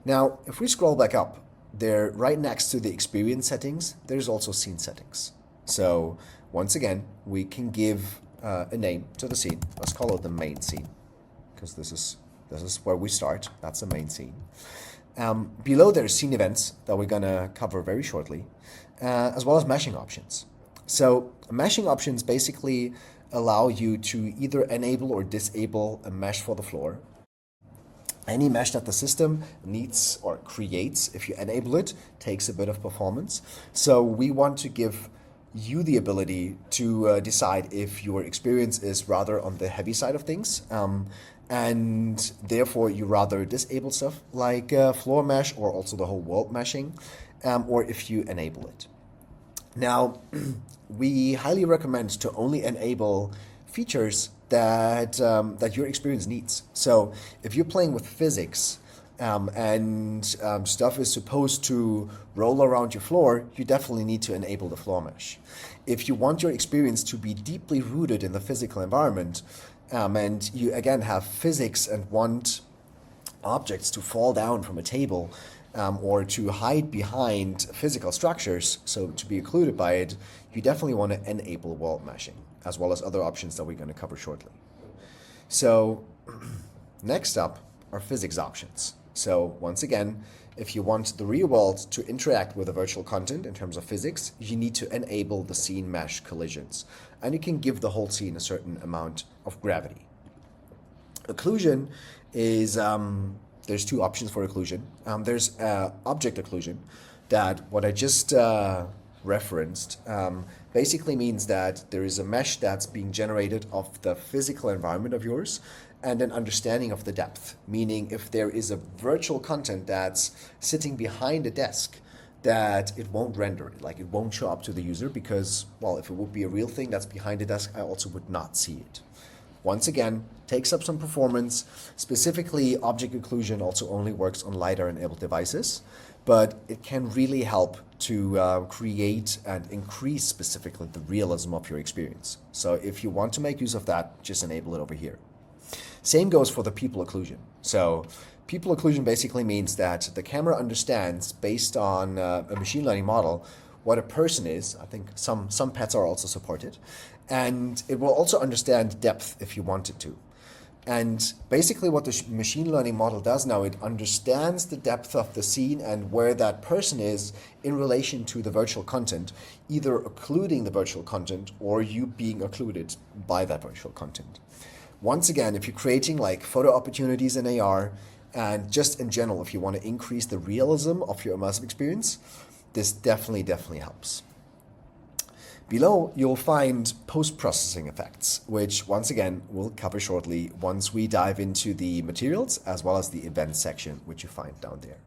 Now, if we scroll back up, there, right next to the experience settings, there's also scene settings. So once again, we can give a name to the scene. Let's call it the main scene, because this is where we start. That's the main scene. Below there's scene events that we're gonna cover very shortly, as well as meshing options. So meshing options basically allow you to either enable or disable a mesh for the floor. Any mesh that the system needs or creates, if you enable it, takes a bit of performance. So we want to give you the ability to decide if your experience is rather on the heavy side of things, and therefore you rather disable stuff like floor mesh or also the whole world meshing, or if you enable it. Now, we highly recommend to only enable features that your experience needs. So if you're playing with physics and stuff is supposed to roll around your floor, you definitely need to enable the floor mesh. If you want your experience to be deeply rooted in the physical environment, and you again have physics and want objects to fall down from a table, or to hide behind physical structures, so to be occluded by it, you definitely want to enable world meshing, as well as other options that we're going to cover shortly. So next up are physics options. So once again, if you want the real world to interact with the virtual content in terms of physics, you need to enable the scene mesh collisions, and you can give the whole scene a certain amount of gravity. Occlusion is there's two options for occlusion. There's object occlusion, that what I just referenced basically means that there is a mesh that's being generated of the physical environment of yours and an understanding of the depth, meaning if there is a virtual content that's sitting behind a desk, that it won't render it, like it won't show up to the user because, well, if it would be a real thing that's behind a desk, I also would not see it. Once again, takes up some performance. Specifically, object occlusion also only works on LiDAR-enabled devices, but it can really help to create and increase specifically the realism of your experience. So if you want to make use of that, just enable it over here. Same goes for the people occlusion. So people occlusion basically means that the camera understands, based on a machine learning model, what a person is. I think some pets are also supported. And it will also understand depth if you want it to. And basically what the machine learning model does now, it understands the depth of the scene and where that person is in relation to the virtual content, either occluding the virtual content or you being occluded by that virtual content. Once again, if you're creating like photo opportunities in AR, and just in general, if you want to increase the realism of your immersive experience, this definitely helps. Below, you'll find post-processing effects, which once again, we'll cover shortly once we dive into the materials as well as the events section, which you find down there.